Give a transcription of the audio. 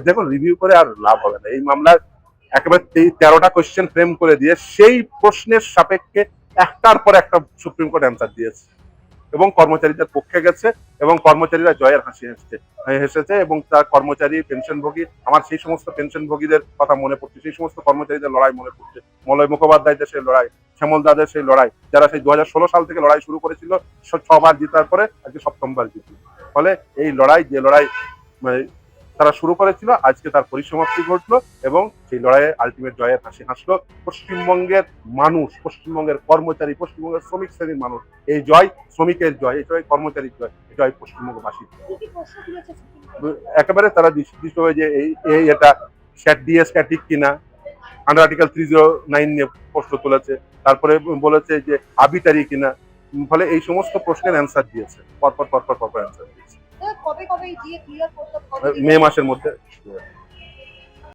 দেখুন রিভিউ করে আর লাভ হবে না। এই মামলার একেবারে 13টা কোয়েশ্চেন ফ্রেম করে দিয়ে সেই প্রশ্নের সাপেক্ষে একটার পর একটা সুপ্রিম কোর্ট অ্যান্সার দিয়েছে এবং কর্মচারীদের পক্ষে গেছে এবং কর্মচারীরা জয়ের হাসি হেসেছে এবং তার কর্মচারী পেনশনভোগী, আমার সেই সমস্ত পেনশনভোগীদের কথা মনে পড়ছে, সেই সমস্ত কর্মচারীদের লড়াই মনে পড়ছে, মলয় মুখোপাধ্যায়দের সেই লড়াই, শ্যামল দাদের সেই লড়াই, যারা সেই 2016 সাল থেকে লড়াই শুরু করেছিল, 6বার জিতার পরে আজকে 7বার জিতল। ফলে এই লড়াই, যে লড়াই মানে তারা শুরু করেছিল, আজকে তার পরিসমাপ্তি ঘটলো এবং সেই লড়াইয়ে আলটিমেট জয়ের হাসি হাসলো পশ্চিমবঙ্গের মানুষ, পশ্চিমবঙ্গের কর্মচারী, পশ্চিমবঙ্গের শ্রমিক শ্রেণীর মানুষ। এই জয় শ্রমিকের জয়, এই জয় কর্মচারীর জয়, এই জয় পশ্চিমবঙ্গবাসীর। একেবারে তারা দৃষ্টভাবে যে এই এটা স্যাট দিয়ে স্ট্যাটিক কিনা, আন্ডার আর্টিকেল 309 নিয়ে প্রশ্ন তুলেছে, তারপরে বলেছে যে আবিটারি কিনা। ফলে এই সমস্ত প্রশ্নের অ্যান্সার দিয়েছে, পরপর অ্যান্সার দিয়েছে কবে কবে গিয়ে ক্লিয়ার করতে হবে? মে মাসের মধ্যে।